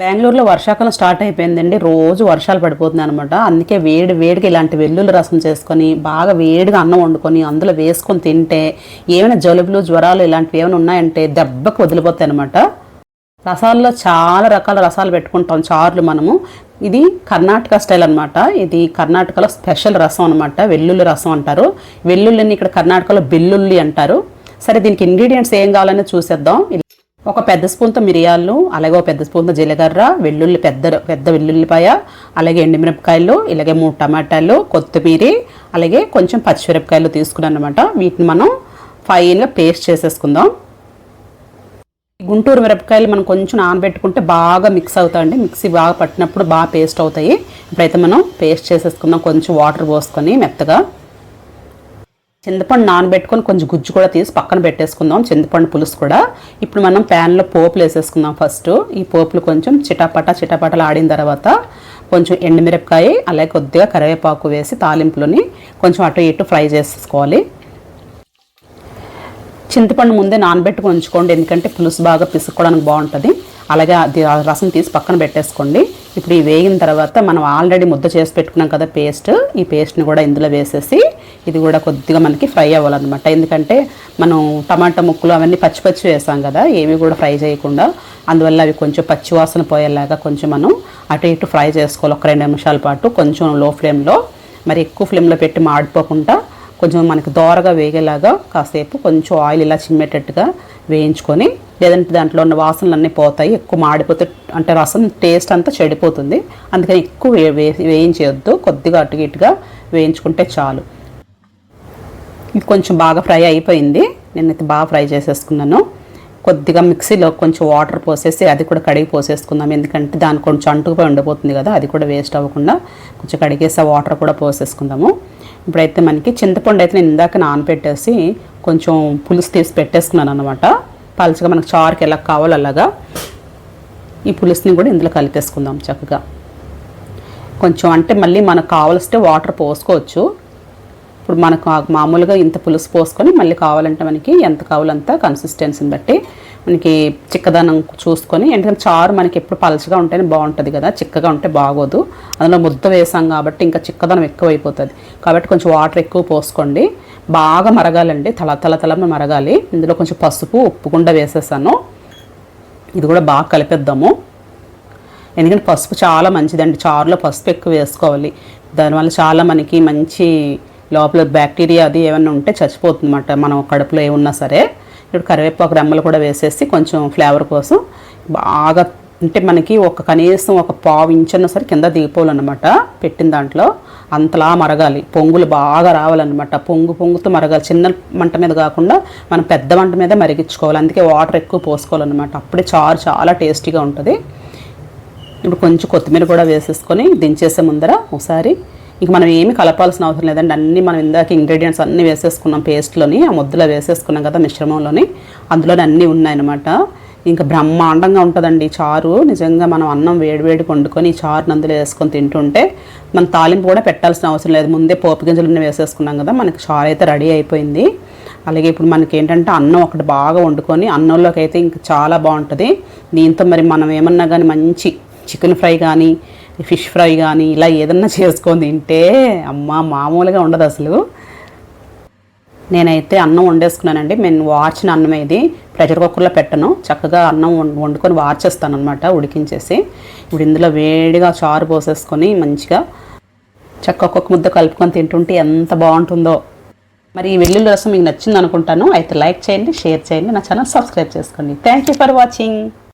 బెంగళూరులో వర్షాకాలం స్టార్ట్ అయిపోయిందండి. రోజు వర్షాలు పడిపోతున్నాయి అనమాట. అందుకే వేడిగా ఇలాంటి వెల్లుల్లి రసం చేసుకొని బాగా వేడిగా అన్నం వండుకొని అందులో వేసుకొని తింటే ఏమైనా జలుబులు జ్వరాలు ఇలాంటివి ఏమైనా ఉన్నాయంటే దెబ్బకు వదిలిపోతాయి అనమాట. రసాల్లో చాలా రకాల రసాలు పెట్టుకుంటాం చారులు మనము. ఇది కర్ణాటక స్టైల్ అనమాట. ఇది కర్ణాటకలో స్పెషల్ రసం అనమాట. వెల్లుల్లి రసం అంటారు. వెల్లుల్లిని ఇక్కడ కర్ణాటకలో బెల్లుల్లి అంటారు. సరే, దీనికి ఇంగ్రీడియంట్స్ ఏం కావాలని చూసేద్దాం. ఒక పెద్ద స్పూన్తో మిరియాలు, అలాగే ఒక పెద్ద స్పూన్తో జీలకర్ర, వెల్లుల్లి పెద్ద వెల్లుల్లిపాయ, అలాగే ఎండుమిరపకాయలు, ఇలాగే 3 టమాటాలు, కొత్తిమీర, అలాగే కొంచెం పచ్చిమిరపకాయలు తీసుకున్నాను అనమాట. వీటిని మనం ఫైన్గా పేస్ట్ చేసేసుకుందాం. గుంటూరు మిరపకాయలు మనం కొంచెం నానబెట్టుకుంటే బాగా మిక్స్ అవుతాయండి. మిక్సీ బాగా పట్టినప్పుడు బాగా పేస్ట్ అవుతాయి. ఇప్పుడైతే మనం పేస్ట్ చేసేసుకుందాం కొంచెం వాటర్ పోసుకొని మెత్తగా. చింతపండు నానబెట్టుకొని కొంచెం గుజ్జు కూడా తీసి పక్కన పెట్టేసుకుందాం, చింతపండు పులుసు కూడా. ఇప్పుడు మనం ప్యాన్లో పోపులు వేసేసుకుందాం. ఫస్ట్ ఈ పోపులు కొంచెం చిటాపటలు ఆడిన తర్వాత కొంచెం ఎండుమిరపకాయ, అలాగే కొద్దిగా కరివేపాకు వేసి తాలింపులోని కొంచెం అటు ఇటు ఫ్రై చేసేసుకోవాలి. చింతపండు ముందే నానబెట్టుకొని ఉంచుకోండి, ఎందుకంటే పులుసు బాగా పిసుక్కోవడానికి బాగుంటుంది. అలాగే రసం తీసి పక్కన పెట్టేసుకోండి. ఇప్పుడు ఈ వేగిన తర్వాత మనం ఆల్రెడీ ముద్ద చేసి పెట్టుకున్నాం కదా పేస్ట్, ఈ పేస్ట్ని కూడా ఇందులో వేసేసి ఇది కూడా కొద్దిగా మనకి ఫ్రై అవ్వాలన్నమాట. ఎందుకంటే మనం టమాటా ముక్కలు అవన్నీ పచ్చి వేసాం కదా, ఏవి కూడా ఫ్రై చేయకుండా. అందువల్ల అవి కొంచెం పచ్చి వాసన పోయేలాగా కొంచెం మనం అటు ఇటు ఫ్రై చేసుకోవాలి. ఒక 2 నిమిషాల పాటు కొంచెం లో ఫ్లేమ్లో, మరి ఎక్కువ ఫ్లేమ్లో పెట్టి మాడిపోకుండా కొంచెం మనకి దోరగా వేగేలాగా కాసేపు కొంచెం ఆయిల్ ఇలా చిమ్మేటట్టుగా వేయించుకొని, లేదంటే దాంట్లో ఉన్న వాసనలు అన్నీ పోతాయి. ఎక్కువ మాడిపోతే అంటే రసం టేస్ట్ అంతా చెడిపోతుంది. అందుకని ఎక్కువ వేయించేయొద్దు, కొద్దిగా అటు ఇటుగా వేయించుకుంటే చాలు. ఇది కొంచెం బాగా ఫ్రై అయిపోయింది. నేనైతే బాగా ఫ్రై చేసేసుకున్నాను. కొద్దిగా మిక్సీలో కొంచెం వాటర్ పోసేసి అది కూడా కడిగి పోసేసుకుందాం, ఎందుకంటే దాని కొంచెం అంటుకుపోయి ఉండిపోతుంది కదా, అది కూడా వేస్ట్ అవ్వకుండా కొంచెం కడిగేసి వాటర్ కూడా పోసేసుకుందాము. ఇప్పుడైతే మనకి చింతపండు అయితే నేను ఇందాక నానబెట్టేసి కొంచెం పులుసు తీసి పెట్టేసుకున్నాను అనమాట. పలుచగా మనకు చారుకి ఎలా కావాలో అలాగా ఈ పులుసుని కూడా ఇందులో కలిపేసుకుందాం చక్కగా. కొంచెం అంటే మళ్ళీ మనకు కావాల్స్తే వాటర్ పోసుకోవచ్చు. ఇప్పుడు మనకు మామూలుగా ఇంత పులుసు పోసుకొని మళ్ళీ కావాలంటే మనకి ఎంత కావాలంత కన్సిస్టెన్సీని బట్టి మనకి చిక్కదనం చూసుకొని, ఎందుకంటే చారు మనకి ఎప్పుడు పలచగా ఉంటేనే బాగుంటుంది కదా, చిక్కగా ఉంటే బాగోదు. అందులో ముద్ద వేసాం కాబట్టి ఇంకా చిక్కదనం ఎక్కువైపోతుంది. కాబట్టి కొంచెం వాటర్ ఎక్కువ పోసుకోండి. బాగా మరగాలండి, తల మరగాలి. ఇందులో కొంచెం పసుపు, ఉప్పు కూడా వేసేసాను. ఇది కూడా బాగా కలిపేద్దాము, ఎందుకంటే పసుపు చాలా మంచిదండి. చారులో పసుపు ఎక్కువ వేసుకోవాలి. దానివల్ల చాలా మనకి మంచి లోపల బ్యాక్టీరియా అది ఏమైనా ఉంటే చచ్చిపోతుంది అన్నమాట, మనం కడుపులో ఏమున్నా సరే. ఇప్పుడు కరివేపాకు రెమ్మలు కూడా వేసేసి కొంచెం ఫ్లేవర్ కోసం బాగా, అంటే మనకి కనీసం ఒక పావు ఇంచన్న సరే కింద దిగిపోవాలన్నమాట. పెట్టిన దాంట్లో అంతలా మరగాలి, పొంగులు బాగా రావాలన్నమాట. పొంగుతూ మరగాలి. చిన్న మంట మీద కాకుండా మనం పెద్ద మంట మీద మరిగించుకోవాలి. అందుకే వాటర్ ఎక్కువ పోసుకోవాలన్నమాట. అప్పుడే చారు చాలా టేస్టీగా ఉంటుంది. ఇప్పుడు కొంచెం కొత్తిమీర కూడా వేసేసుకొని దించేసే ముందర ఒకసారి ఇంక మనం ఏమి కలపాల్సిన అవసరం లేదండి. అన్నీ మనం ఇందాక ఇంగ్రీడియంట్స్ అన్నీ వేసేసుకున్నాం పేస్ట్లోని, ఆ ముద్దలో వేసేసుకున్నాం కదా మిశ్రమంలోని, అందులోనే అన్నీ ఉన్నాయన్నమాట. ఇంకా బ్రహ్మాండంగా ఉంటుందండి చారు. నిజంగా మనం అన్నం వేడివేడికి వండుకొని ఈ చారుని అందులో వేసుకొని తింటుంటే మనం తాలింపు కూడా పెట్టాల్సిన అవసరం లేదు. ముందే పోపు గింజలన్నీ వేసేసుకున్నాం కదా, మనకి చారు అయితే రెడీ అయిపోయింది. అలాగే ఇప్పుడు మనకి ఏంటంటే అన్నం ఒకటి బాగా వండుకొని అన్నంలోకి అయితే ఇంకా చాలా బాగుంటుంది. దీంతో మరి మనం ఏమన్నా కానీ మంచి చికెన్ ఫ్రై కానీ ఫిష్ ఫ్రై కానీ ఇలా ఏదన్నా చేసుకొని తింటే అమ్మ మామూలుగా ఉండదు అసలు. నేనైతే అన్నం వండేసుకున్నానండి. నేను వార్చిన అన్నం ఇది, ప్రెషర్ కుక్కర్లో పెట్టను, చక్కగా అన్నం వండుకొని వార్చేస్తాను అనమాట, ఉడికించేసి. ఇప్పుడు ఇందులో వేడిగా చారు పోసేసుకొని మంచిగా చక్కగా ఒక్కొక్క ముద్ద కలుపుకొని తింటుంటే ఎంత బాగుంటుందో. మరి ఈ వెల్లుల్లి రసం మీకు నచ్చింది అనుకుంటాను. అయితే లైక్ చేయండి, షేర్ చేయండి, నా ఛానల్ సబ్స్క్రైబ్ చేసుకోండి. Thank you for watching.